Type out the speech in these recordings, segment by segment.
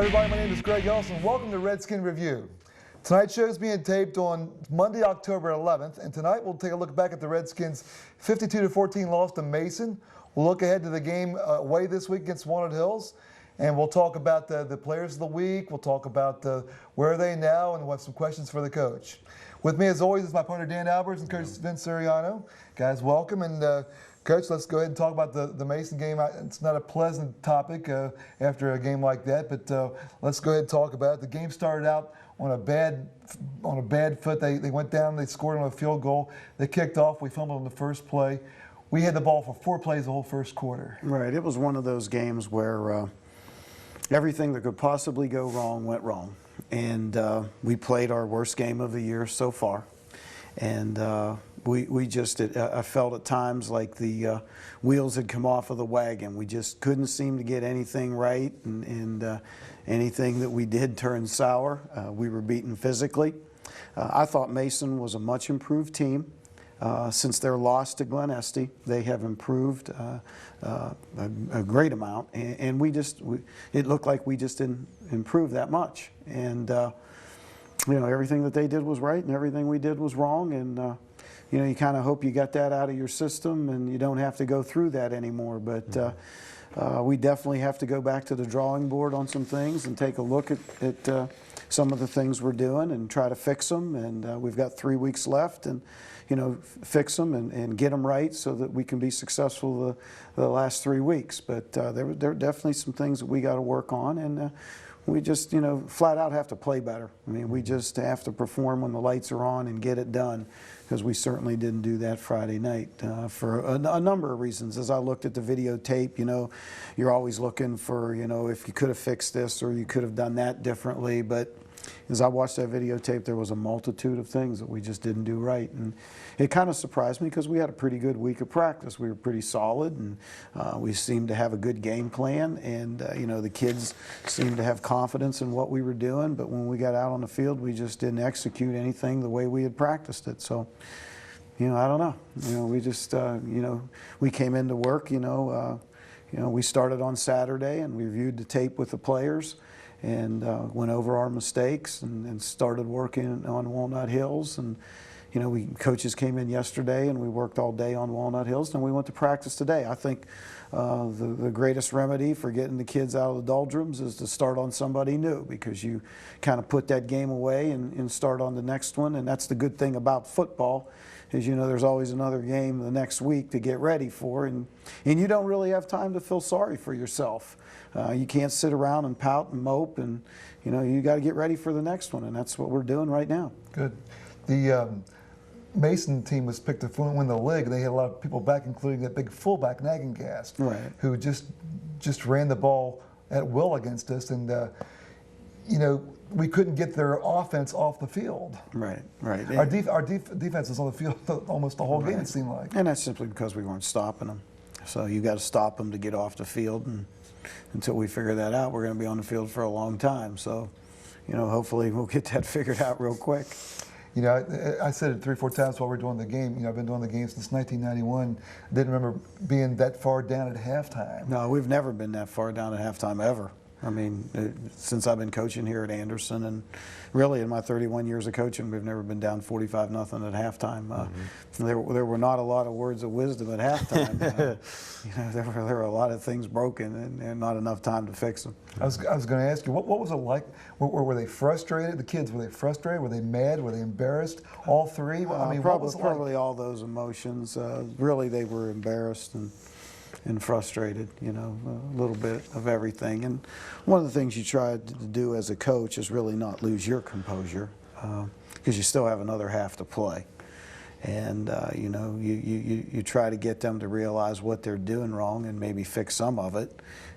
Everybody, my name is Greg Ellison. Welcome to Redskin Review. Tonight's show is being taped on Monday, October 11th, and tonight we'll take a look back at the Redskins' 52-14 loss to Mason. We'll look ahead to the game away this week against Walnut Hills, and we'll talk about the players of the week. We'll talk about where are they now, and we'll have some questions for the coach. With me, as always, is my partner Dan Alberts and Coach Vince Suriano. Guys, welcome. And Coach, let's go ahead and talk about the Mason game. It's not a pleasant topic after a game like that, but let's go ahead and talk about it. The game started out on a bad foot. They went down. They scored on a field goal. They kicked off. We fumbled on the first play. We had the ball for 4 plays the whole first quarter. Right. It was one of those games where everything that could possibly go wrong went wrong. And we played our worst game of the year so far. And I felt at times like the wheels had come off of the wagon. We just couldn't seem to get anything right, and anything that we did turned sour. We were beaten physically. I thought Mason was a much improved team. Since their loss to Glen Estee, they have improved a great amount, and it looked like we just didn't improve that much. And you know, everything that they did was right, and everything we did was wrong. And you know, you kind of hope you got that out of your system, and you don't have to go through that anymore. But we definitely have to go back to the drawing board on some things and take a look at some of the things we're doing and try to fix them. And we've got 3 weeks left, and you know, fix them and get them right so that we can be successful the last 3 weeks. But there are definitely some things that we got to work on, and we just, you know, flat out have to play better. I mean, we just have to perform when the lights are on and get it done, because we certainly didn't do that Friday night for a number of reasons. As I looked at the videotape, you know, you're always looking for, you know, if you could have fixed this or you could have done that differently. But as I watched that videotape, there was a multitude of things that we just didn't do right. And it kind of surprised me, because we had a pretty good week of practice. We were pretty solid, and we seemed to have a good game plan. And, you know, the kids seemed to have confidence in what we were doing. But when we got out on the field, we just didn't execute anything the way we had practiced it. So, you know, I don't know. You know, we just, you know, we came into work, you know, we started on Saturday and we reviewed the tape with the players, and went over our mistakes and started working on Walnut Hills. And you know, coaches came in yesterday and we worked all day on Walnut Hills, and we went to practice today. I think the greatest remedy for getting the kids out of the doldrums is to start on somebody new, because you kind of put that game away and start on the next one. And that's the good thing about football, is, you know, there's always another game the next week to get ready for, and you don't really have time to feel sorry for yourself. You can't sit around and pout and mope, and you know, you got to get ready for the next one, and that's what we're doing right now. Good. The Mason team was picked to win the league. They had a lot of people back, including that big fullback, Nagengast, right, who just ran the ball at will against us, and you know, we couldn't get their offense off the field. Right, right. Our defense was on the field almost the whole game, it seemed like. And that's simply because we weren't stopping them. So you got to stop them to get off the field, and until we figure that out, we're going to be on the field for a long time. So, you know, hopefully we'll get that figured out real quick. You know, I said it 3 or 4 times while we were doing the game. You know, I've been doing the game since 1991. I didn't remember being that far down at halftime. No, we've never been that far down at halftime ever. I mean, since I've been coaching here at Anderson, and really in my 31 years of coaching, we've never been down 45-0 at halftime. There were not a lot of words of wisdom at halftime. You know, there were a lot of things broken, and not enough time to fix them. I was going to ask you, what was it like? Were they frustrated? The kids, were they frustrated? Were they mad? Were they embarrassed? All three? I mean, probably all those emotions. Really, they were embarrassed and frustrated, you know, a little bit of everything. And one of the things you try to do as a coach is really not lose your composure, because you still have another half to play. And you know, you try to get them to realize what they're doing wrong and maybe fix some of it.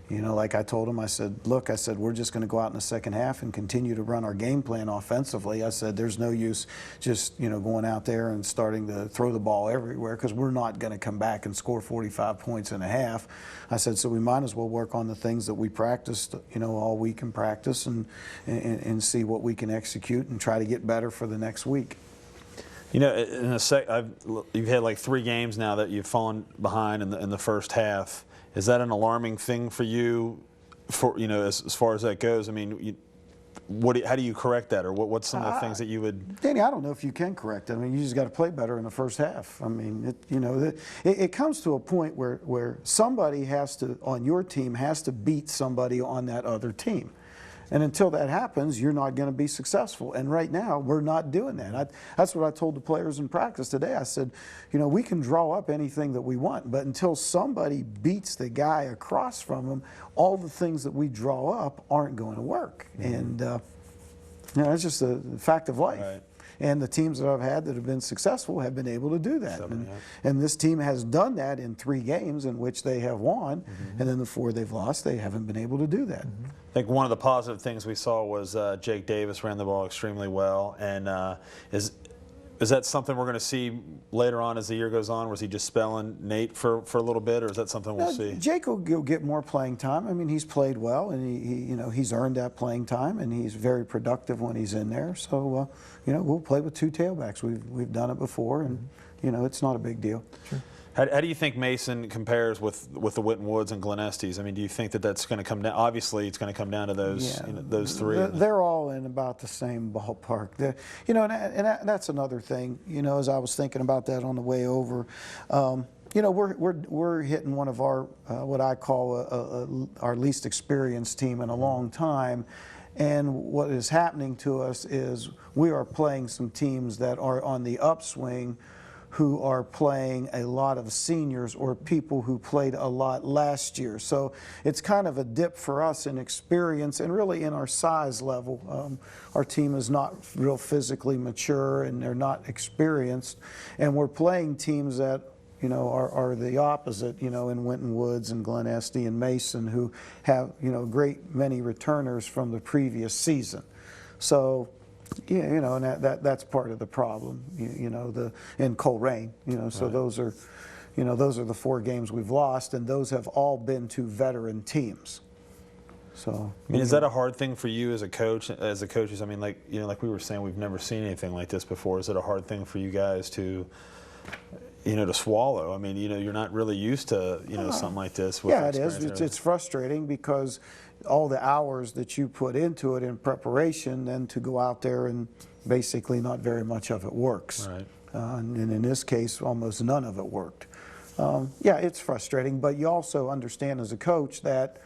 You know, like I told them, I said, look, I said, we're just going to go out in the second half and continue to run our game plan offensively. I said, there's no use just, you know, going out there and starting to throw the ball everywhere, because we're not going to come back and score 45 points in a half. I said, so we might as well work on the things that we practiced, you know, all week in practice, and see what we can execute and try to get better for the next week. You know, you've had like 3 games now that you've fallen behind in the first half. Is that an alarming thing for you for as far as that goes, I mean, how do you correct that, or what's some of the things that you would? Danny, I don't know if you can correct it. I mean, you just got to play better in the first half. I mean, it comes to a point where somebody on your team has to beat somebody on that other team. And until that happens, you're not going to be successful. And right now, we're not doing that. That's what I told the players in practice today. I said, we can draw up anything that we want, but until somebody beats the guy across from them, all the things that we draw up aren't going to work. And it's just a fact of life. Right. And the teams that I've had that have been successful have been able to do that. And this team has done that in 3 games in which they have won, and then the 4 they've lost, they haven't been able to do that. I think one of the positive things we saw was Jake Davis ran the ball extremely well. And is that something we're going to see later on as the year goes on? Was he just spelling Nate for a little bit, or is that something we'll see? Jake will get more playing time. I mean, he's played well, and he's earned that playing time, and he's very productive when he's in there. So, we'll play with 2 tailbacks. We've done it before, and it's not a big deal. Sure. How do you think Mason compares with the Whitten Woods and Glen Estes? I mean, do you think that that's going to come down? Obviously, it's going to come down to those those 3. They're all in about the same ballpark. And that's another thing. As I was thinking about that on the way over, we're hitting one of our what I call our least experienced team in a long time. And what is happening to us is we are playing some teams that are on the upswing, who are playing a lot of seniors or people who played a lot last year. So it's kind of a dip for us in experience and really in our size level. Our team is not real physically mature, and they're not experienced. And we're playing teams that are the opposite, in Whitten Woods and Glen Estes and Mason, who have, great many returners from the previous season. So, and that's part of the problem, in Coleraine, so those are the 4 games we've lost, and those have all been to veteran teams. So, I mean, is that a hard thing for you as a coach, as the coaches? I mean, like we were saying, we've never seen anything like this before. Is it a hard thing for you guys to swallow? I mean, you're not really used to, something like this. Yeah, it is. It's frustrating because all the hours that you put into it in preparation, then to go out there and basically not very much of it works. Right. And in this case, almost none of it worked. Yeah, it's frustrating, but you also understand as a coach that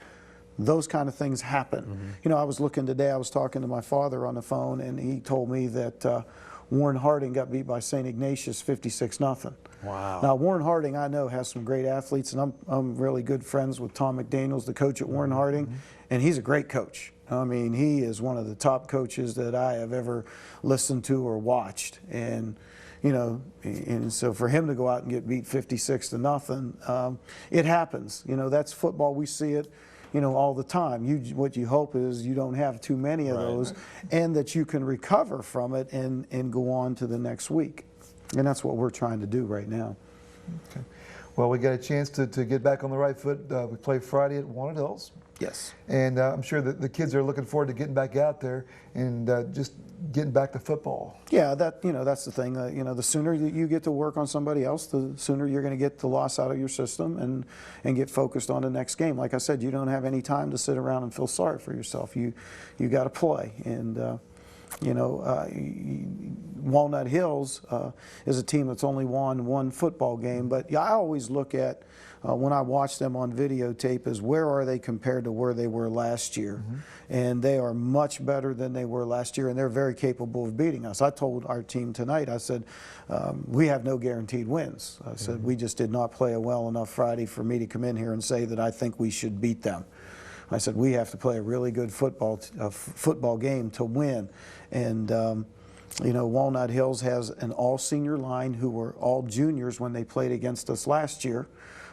those kind of things happen. I was looking today, I was talking to my father on the phone, and he told me that Warren Harding got beat by St. Ignatius 56-0. Wow. Now, Warren Harding, I know, has some great athletes, and I'm really good friends with Tom McDaniels, the coach at Warren Harding, and he's a great coach. I mean, he is one of the top coaches that I have ever listened to or watched. And, and so for him to go out and get beat 56-0, it happens. That's football. We see it, all the time. What you hope is you don't have too many of those, and that you can recover from it and go on to the next week. And that's what we're trying to do right now. Okay. Well, we got a chance to get back on the right foot. We play Friday at Walnut Hills. Yes. And I'm sure that the kids are looking forward to getting back out there and just getting back to football. Yeah, that's the thing. The sooner that you get to work on somebody else, the sooner you're going to get the loss out of your system and get focused on the next game. Like I said, you don't have any time to sit around and feel sorry for yourself. You got to play. And Walnut Hills is a team that's only won 1 football game, but I always look at when I watch them on videotape is where are they compared to where they were last year. And they are much better than they were last year, and they're very capable of beating us. I told our team tonight, I said, we have no guaranteed wins. I said, we just did not play a well enough Friday for me to come in here and say that I think we should beat them. I said, we have to play a really good football game to win. And Walnut Hills has an all-senior line who were all juniors when they played against us last year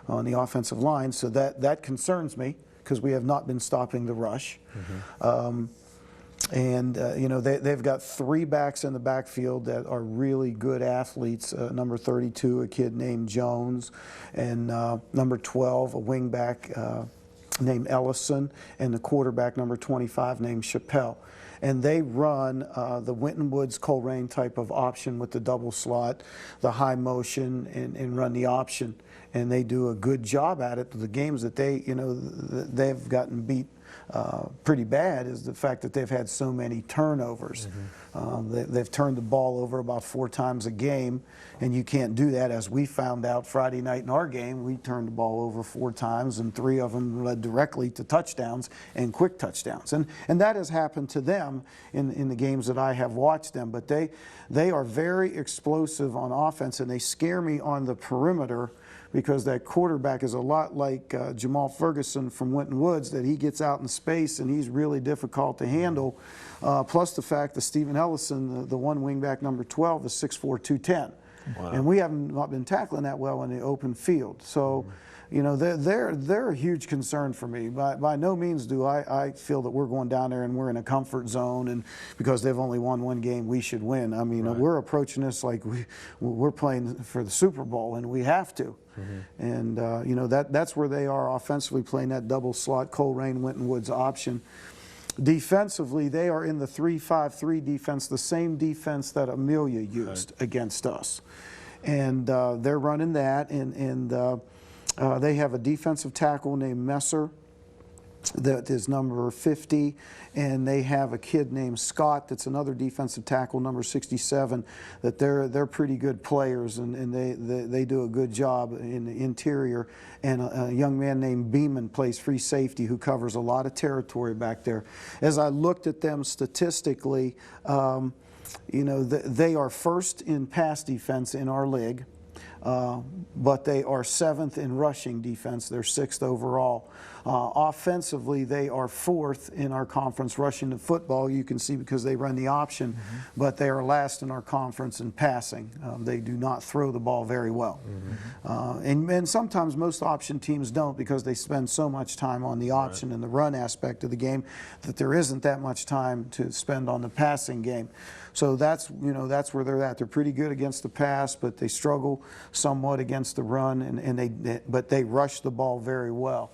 on the offensive line. So that concerns me because we have not been stopping the rush. They've got 3 backs in the backfield that are really good athletes. Number 32, a kid named Jones, and number 12, a wingback named Ellison, and the quarterback number 25 named Chappelle. And they run the Whitten Woods Coleraine type of option with the double slot, the high motion, and run the option. And they do a good job at it. The games that they've gotten beat pretty bad is the fact that they've had so many turnovers. They've turned the ball over about 4 times a game, and you can't do that. As we found out Friday night in our game, we turned the ball over 4 times, and 3 of them led directly to touchdowns and quick touchdowns. And that has happened to them in the games that I have watched them. But they are very explosive on offense, and they scare me on the perimeter, because that quarterback is a lot like Jamal Ferguson from Winton Woods, that he gets out in space and he's really difficult to handle. Plus the fact that Stephen Ellison, the one wingback, number 12, is 6'4", 210. Wow. And we haven't not been tackling that well in the open field. So, you know, they're a huge concern for me. By no means do I feel that we're going down there and we're in a comfort zone, and because they've only won 1 game, we should win. I mean, we're approaching this like we're playing for the Super Bowl, and we have to. And you know, that's where they are offensively, playing that double slot Coleraine Winton Woods option. Defensively, they are in the 3-5-3 defense, the same defense that Amelia used against us. And they're running that, and they have a defensive tackle named Messer that is number 50, and they have a kid named Scott that's another defensive tackle, number 67, that they're pretty good players, and they do a good job in the interior. And a young man named Beeman plays free safety, who covers a lot of territory back there. As I looked at them statistically, you know, they are first in pass defense in our league. But they are 7th in rushing defense. They're 6th overall. Offensively, they are 4th in our conference rushing the football. You can see because they run the option, but they are last in our conference in passing. They do not throw the ball very well. And sometimes most option teams don't, because they spend so much time on the option and the run aspect of the game that there isn't that much time to spend on the passing game. So that's, you know, that's where they're at. They're pretty good against the pass, but they struggle somewhat against the run, but they rush the ball very well.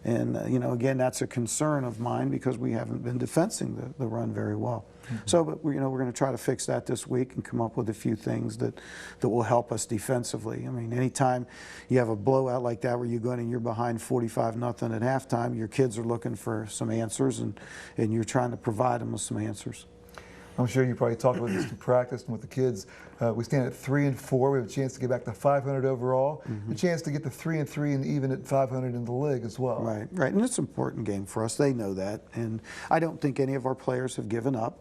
And you know, again, that's a concern of mine, because we haven't been defending the run very well. So, but you know, we're going to try to fix that this week and come up with a few things that will help us defensively. I mean, anytime you have a blowout like that where you go in and you're behind 45-0 at halftime, your kids are looking for some answers, and you're trying to provide them with some answers. I'm sure you probably talked about this in practice and with the kids. We stand at 3-4. We have a chance to get back to 500 overall. A chance to get to 3-3 and even at 500 in the league as well. Right, right. And it's an important game for us. They know that. And I don't think any of our players have given up.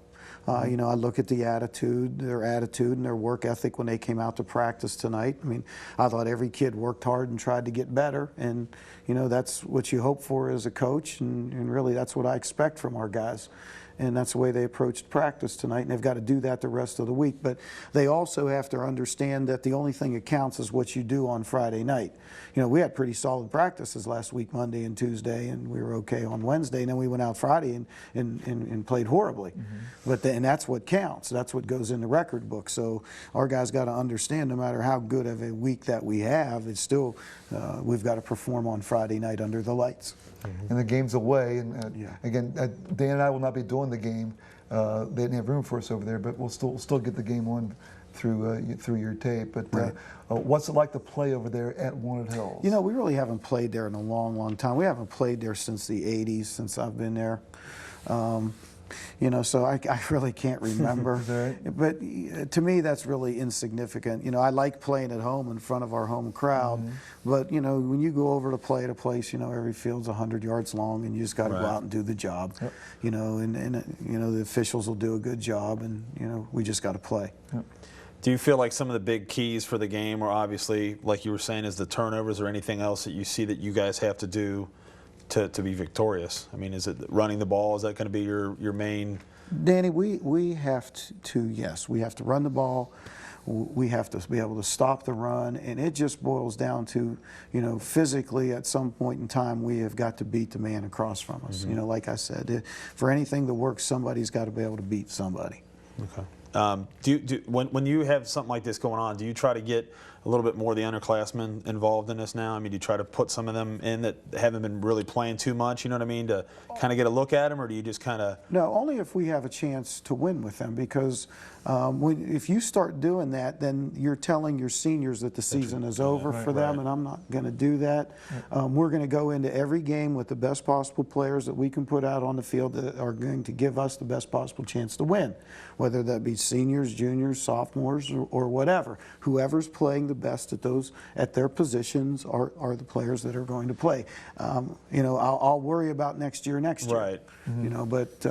You know, I look at the attitude, and their work ethic when they came out to practice tonight. I mean, I thought every kid worked hard and tried to get better. And, you know, that's what you hope for as a coach. And really, that's what I expect from our guys. And that's the way they approached practice tonight, and they've got to do that the rest of the week. But they also have to understand that the only thing that counts is what you do on Friday night. You know, we had pretty solid practices last week, Monday and Tuesday, and we were okay on Wednesday, and then we went out Friday and played horribly. And that's what counts. That's what goes in the record book. So our guys got to understand, no matter how good of a week that we have, it's still, we've got to perform on Friday night under the lights. And the game's away, and again, Dan and I will not be doing the game. They didn't have room for us over there, but we'll still get the game on through your tape. But what's it like to play over there at Walnut Hills? You know, we really haven't played there in a long, long time. We haven't played there since the 80s, since I've been there. You know, so I really can't remember. But to me, that's really insignificant. You know, I like playing at home in front of our home crowd. But, you know, when you go over to play at a place, you know, every field's 100 yards long, and you just got to go out and do the job. You know, and you know, the officials will do a good job, and, you know, we just got to play. Do you feel like some of the big keys for the game are obviously, like you were saying, is the turnovers, or anything else that you see that you guys have to do to be victorious? I mean, is it running the ball? Is that going to be your main? Danny, we have to, yes, we have to run the ball. We have to be able to stop the run, and it just boils down to, you know, physically at some point in time we have got to beat the man across from us. You know, like I said, for anything to work, somebody's got to be able to beat somebody. Okay. When you have something like this going on, do you try to get a little bit more of the underclassmen involved in this now? I mean, do you try to put some of them in that haven't been really playing too much, you know what I mean, to kind of get a look at them, or do you just kind of... No, only if we have a chance to win with them, because if you start doing that, then you're telling your seniors that the season is over for them, and I'm not going to do that. We're going to go into every game with the best possible players that we can put out on the field that are going to give us the best possible chance to win, whether that be seniors, juniors, sophomores, or whatever. Whoever's playing the best at their positions are the players that are going to play. You know, I'll worry about next year. Right. You know, but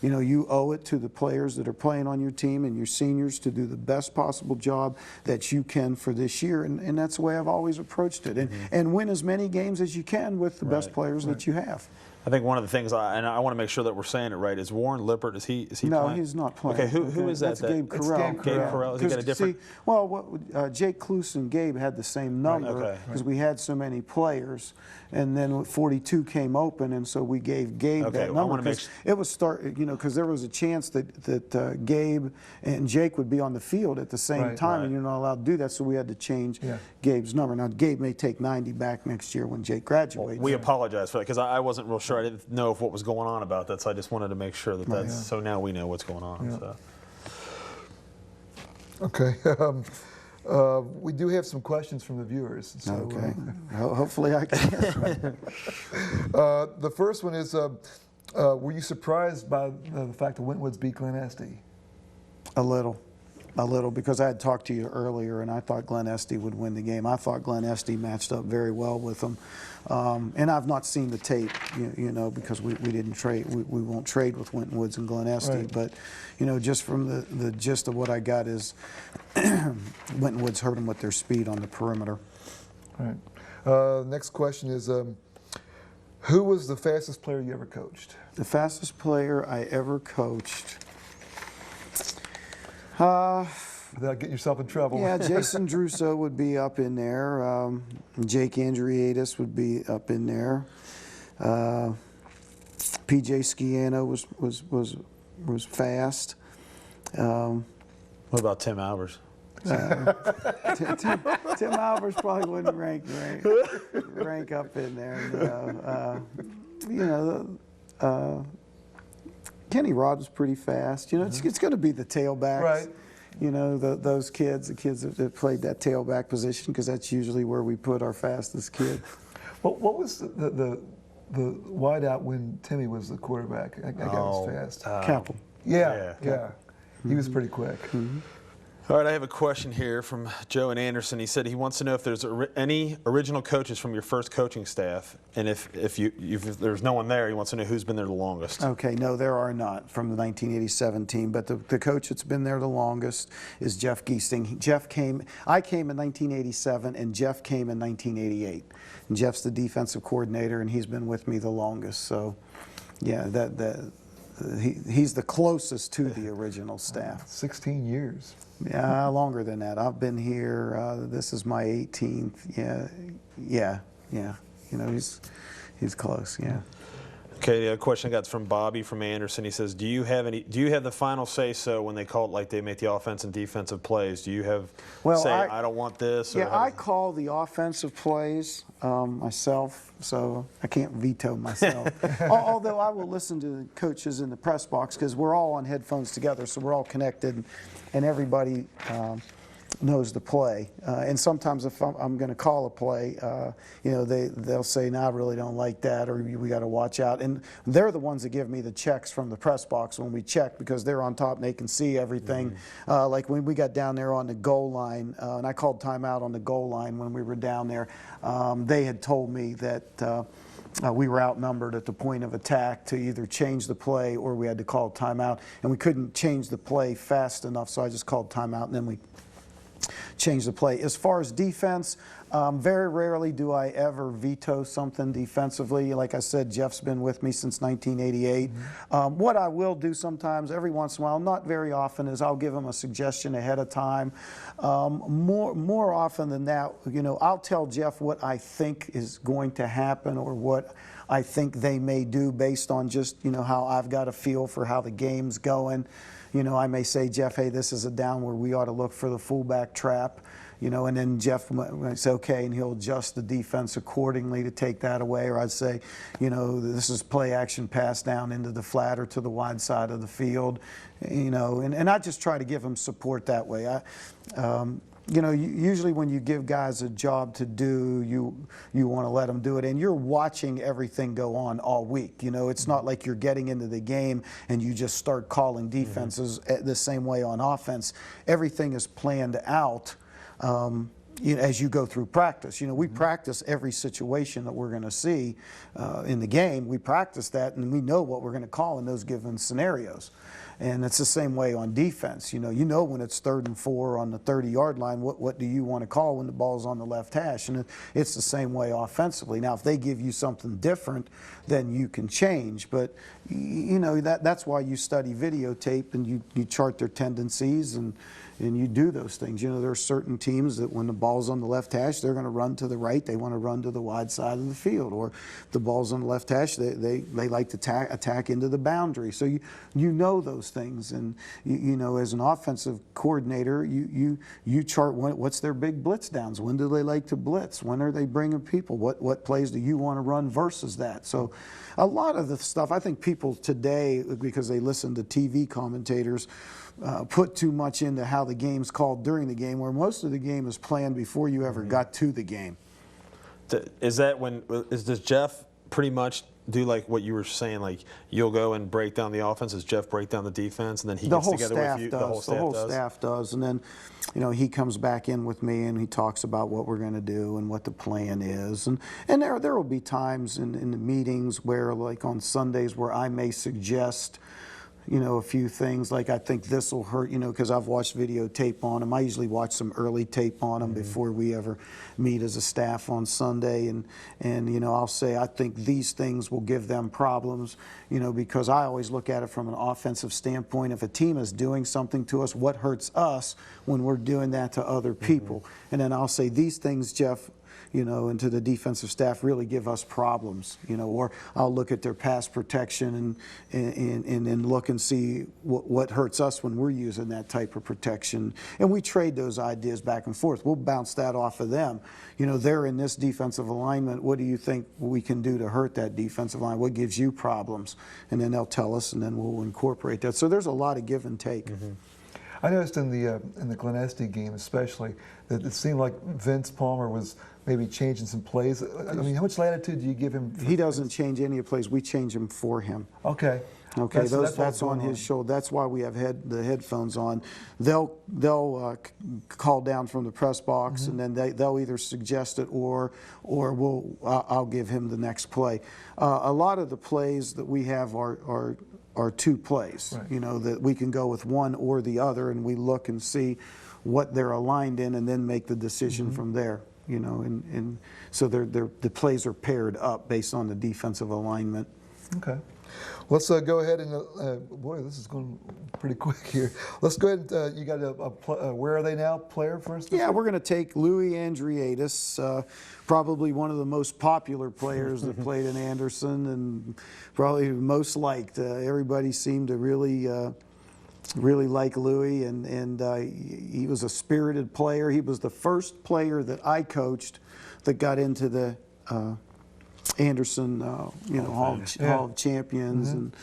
you know, you owe it to the players that are playing on your team and your seniors to do the best possible job that you can for this year, and that's the way I've always approached it. And win as many games as you can with the best players that you have. I think one of the things, and I want to make sure that we're saying it right, is Warren Lippert, is he no, playing? he's not playing. Okay, who is that? That's Gabe It's Carell. Gabe Gabe Carell. Has he got a different... See, well, Jake Kloos and Gabe had the same number because we had so many players, and then 42 came open, and so we gave Gabe that number. Because it was you know, because there was a chance that Gabe and Jake would be on the field at the same time, and you're not allowed to do that, so we had to change Gabe's number. Now, Gabe may take 90 back next year when Jake graduates. Well, we apologize for that, because I wasn't real sure. I didn't know what was going on about that, so I just wanted to make sure that that's so now we know what's going on. So. Okay. We do have some questions from the viewers. So, okay. Hopefully I can. The first one is, were you surprised by the fact that Wentwoods beat Glen Estee? A little, because I had talked to you earlier, and I thought Glen Estee would win the game. I thought Glen Estee matched up very well with them, and I've not seen the tape, you know, because we didn't trade. We won't trade with Wentwoods and Glen Estee, but you know, just from the gist of what I got is Wentwoods hurt them with their speed on the perimeter. All right. Next question is, who was the fastest player you ever coached? The fastest player I ever coached. Without getting yourself in trouble. Yeah, Jason Druso would be up in there. Jake Andriadis would be up in there. PJ Sciano was fast. What about Tim Albers? Tim Albers probably wouldn't rank up in there. You know, Kenny Rod was pretty fast. You know, it's going to be the tailbacks. Right. You know, those kids, the kids that played that tailback position, because that's usually where we put our fastest kid. What was the wideout when Timmy was the quarterback? That guy was fast. Capel. Yeah. He was pretty quick. All right, I have a question here from Joe and Anderson. He said he wants to know if there's any original coaches from your first coaching staff, and if there's no one there, he wants to know who's been there the longest. Okay, no, there are not from the 1987 team, but the coach that's been there the longest is Jeff Giesting. I came in 1987, and Jeff came in 1988. And Jeff's the defensive coordinator, and he's been with me the longest. So, yeah, he's the closest to the original staff. 16 years. Yeah, longer than that. I've been here. This is my 18th. Yeah. You know, he's close. Yeah. Okay, the other question I got from Bobby from Anderson. He says, do you have the final say so when they call it, like they make the offense and defensive plays? Do you have I don't want this? Yeah, I call the offensive plays myself, so I can't veto myself. Although I will listen to the coaches in the press box, because we're all on headphones together, so we're all connected, and everybody knows the play. And sometimes if I'm going to call a play, you know, they'll say, "No, I really don't like that," or "We got to watch out." And they're the ones that give me the checks from the press box when we check, because they're on top and they can see everything. Like when we got down there on the goal line, and I called timeout on the goal line when we were down there, they had told me that we were outnumbered at the point of attack to either change the play or we had to call timeout, and we couldn't change the play fast enough, so I just called timeout, and then we change the play. As far as defense, very rarely do I ever veto something defensively. Like I said, Jeff's been with me since 1988. What I will do sometimes, every once in a while, not very often, is I'll give them a suggestion ahead of time. More often than that, you know, I'll tell Jeff what I think is going to happen or what I think they may do based on just, you know, how I've got a feel for how the game's going. You know, I may say, Jeff, hey, this is a down where we ought to look for the fullback trap. you know, and then Jeff might say, okay, and he'll adjust the defense accordingly to take that away. Or I'd say, you know, this is play action pass down into the flat or to the wide side of the field, you know, and I just try to give them support that way. You know, usually when you give guys a job to do, you want to let them do it, and you're watching everything go on all week. You know, it's not like you're getting into the game and you just start calling defenses the same way on offense. Everything is planned out you know, as you go through practice. You know, we practice every situation that we're going to see in the game. We practice that, and we know what we're going to call in those given scenarios. And it's the same way on defense. You know when it's 3rd and 4 on the 30-yard line, what do you want to call when the ball's on the left hash? And it's the same way offensively. Now, if they give you something different, then you can change. But, you know, that's why you study videotape and you chart their tendencies and you do those things. You know, there are certain teams that when the ball's on the left hash, they're going to run to the right. They want to run to the wide side of the field. Or if the ball's on the left hash, they like to attack into the boundary. So you know those things. And, you know, as an offensive coordinator, you chart what's their big blitz downs. When do they like to blitz? When are they bringing people? What plays do you want to run versus that? So a lot of the stuff, I think people today, because they listen to TV commentators, put too much into how the game's called during the game, where most of the game is planned before you ever got to the game. Does Jeff pretty much do like what you were saying, like you'll go and break down the offense? Does Jeff break down the defense, and then he gets together with you? The whole staff does, and then, you know, he comes back in with me and he talks about what we're going to do and what the plan is, and there will be times in the meetings where, like on Sundays, where I may suggest, you know, a few things, like I think this will hurt, you know, because I've watched videotape on them. I usually watch some early tape on them before we ever meet as a staff on Sunday, and you know, I'll say I think these things will give them problems, you know, because I always look at it from an offensive standpoint. If a team is doing something to us, what hurts us when we're doing that to other people? And then I'll say these things, Jeff, you know, and to the defensive staff, really give us problems, you know, or I'll look at their pass protection and look and see what hurts us when we're using that type of protection. And we trade those ideas back and forth. We'll bounce that off of them. You know, they're in this defensive alignment. What do you think we can do to hurt that defensive line? What gives you problems? And then they'll tell us, and then we'll incorporate that. So there's a lot of give and take. I noticed in the Glen Estee game especially that it seemed like Vince Palmer was maybe changing some plays. I mean, how much latitude do you give him? He doesn't change any of the plays. We change them for him. Okay. Okay, that's on his shoulder. That's why we have the headphones on. They'll call down from the press box, and then they'll either suggest it or I'll give him the next play. A lot of the plays that we have are 2 plays, right. You know, that we can go with one or the other, and we look and see what they're aligned in, and then make the decision from there. You know, and so the plays are paired up based on the defensive alignment. Okay. Let's go ahead and, boy, this is going pretty quick here. Let's go ahead and, you got where are they now, player first? Yeah, we're going to take Louis Andriadis, probably one of the most popular players that played in Anderson, and probably most liked. Everybody seemed to really like Louis, and he was a spirited player. He was the first player that I coached that got into the Anderson, you know, Hall of Champions, and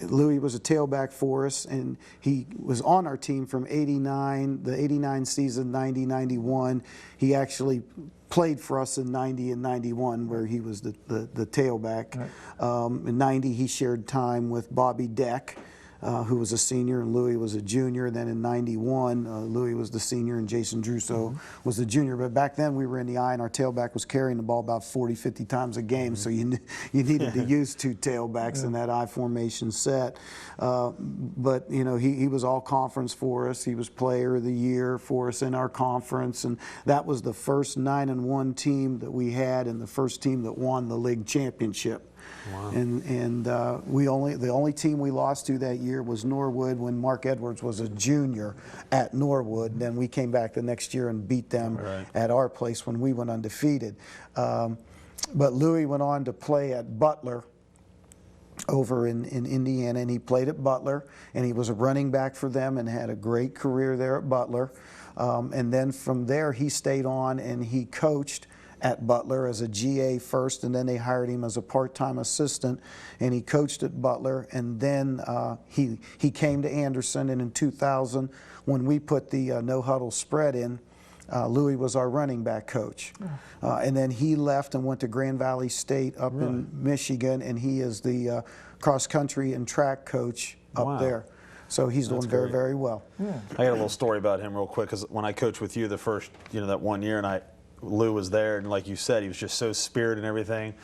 Louis was a tailback for us, and he was on our team from '89, the '89 season, '90, '91. He actually played for us in '90 and '91, where he was the tailback. Right. In '90, he shared time with Bobby Deck, who was a senior, and Louis was a junior. Then in '91, Louis was the senior, and Jason Druso was the junior. But back then, we were in the I, and our tailback was carrying the ball about 40, 50 times a game. So you needed to use 2 tailbacks in that I formation set. But you know, he was all conference for us. He was Player of the Year for us in our conference, and that was the first 9-1 team that we had, and the first team that won the league championship. Wow. And the only team we lost to that year was Norwood, when Mark Edwards was a junior at Norwood. And then we came back the next year and beat them at our place when we went undefeated. But Louis went on to play at Butler over in Indiana, and he played at Butler, and he was a running back for them and had a great career there at Butler. And then from there, he stayed on and he coached at Butler as a GA first, and then they hired him as a part-time assistant, and he coached at Butler. And then he came to Anderson, and in 2000, when we put the no-huddle spread in, Louis was our running back coach. And then he left and went to Grand Valley State up in Michigan, and he is the cross-country and track coach up there. So he's doing very, very well. I got a little story about him real quick, because when I coached with you the first, that 1 year, and Lou was there, and like you said, he was just so spirited and everything.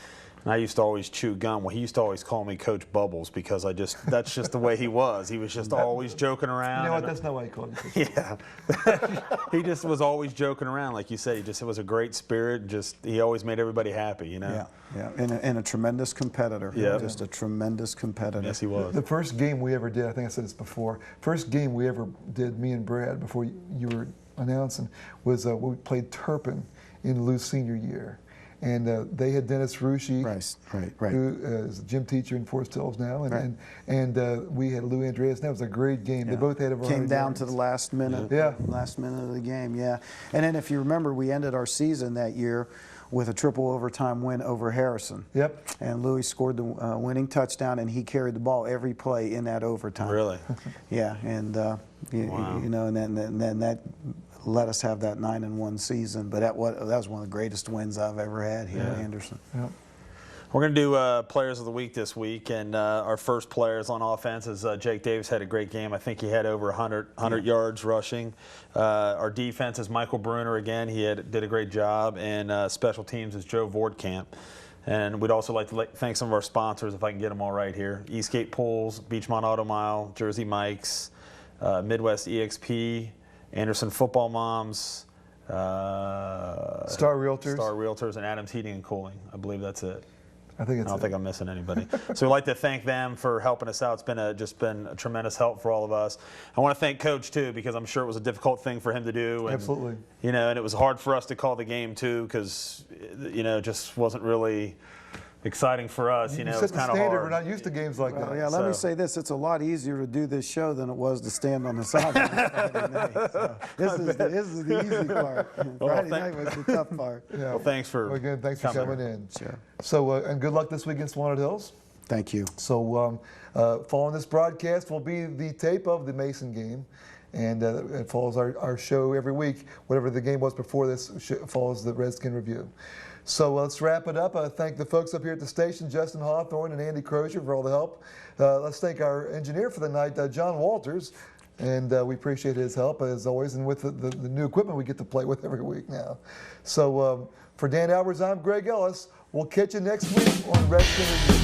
And I used to always chew gum. Well, he used to always call me Coach Bubbles, because that's just the way he was. He was just always joking around. You know what? That's not why he called you. Yeah. He just was always joking around, like you said. It was a great spirit. He always made everybody happy, Yeah, and a tremendous competitor. Yeah. Just a tremendous competitor. Yes, he was. The first game we ever did, I think I said this before, first game we ever did, me and Brad, before you were announcing, was we played Turpin in Lou's senior year. And they had Dennis Rushi, right. who is a gym teacher in Forest Hills now, and we had Lou Andreas. That was a great game. They both had over 100 Came down yards. to the last minute. Last minute of the game. Yeah. And then if you remember, we ended our season that year with a triple overtime win over Harrison. Yep. And Louis scored the winning touchdown, and he carried the ball every play in that overtime. Really? Yeah. And and then that let us have that 9-1 season, but that was one of the greatest wins I've ever had here at Anderson. Yep. We're going to do Players of the Week this week, and our first players on offense is Jake Davis. Had a great game. I think he had over 100 yards rushing. Our defense is Michael Bruner again. He did a great job, and special teams is Joe Vortkamp. And we'd also like to thank some of our sponsors, if I can get them all right here: Eastgate Pools, Beachmont Auto Mile, Jersey Mike's, Midwest EXP, Anderson Football Moms, Star Realtors, and Adams Heating and Cooling. I believe that's it. I think I don't think I'm missing anybody. So we'd like to thank them for helping us out. It's been just been a tremendous help for all of us. I want to thank Coach too, because I'm sure it was a difficult thing for him to do. And, Absolutely. And it was hard for us to call the game too, because it just wasn't really exciting for us. You It set was the kind of standard. hard. We're not used to games like that. Yeah, let me say this: it's a lot easier to do this show than it was to stand on the sideline Friday night. So this is the easy part. Friday night was the tough part. Yeah. Well, thanks for again. Thanks for coming in. Sure. So and good luck this week against Walnut Hills. Thank you. So following this broadcast will be the tape of the Mason game. And it follows our show every week. Whatever the game was before this, follows the Redskin review. So let's wrap it up. Thank the folks up here at the station, Justin Hawthorne and Andy Crozier, for all the help. Let's thank our engineer for the night, John Walters. And we appreciate his help, as always, and with the new equipment we get to play with every week now. So for Dan Alvarez, I'm Greg Ellis. We'll catch you next week on Redskin Review.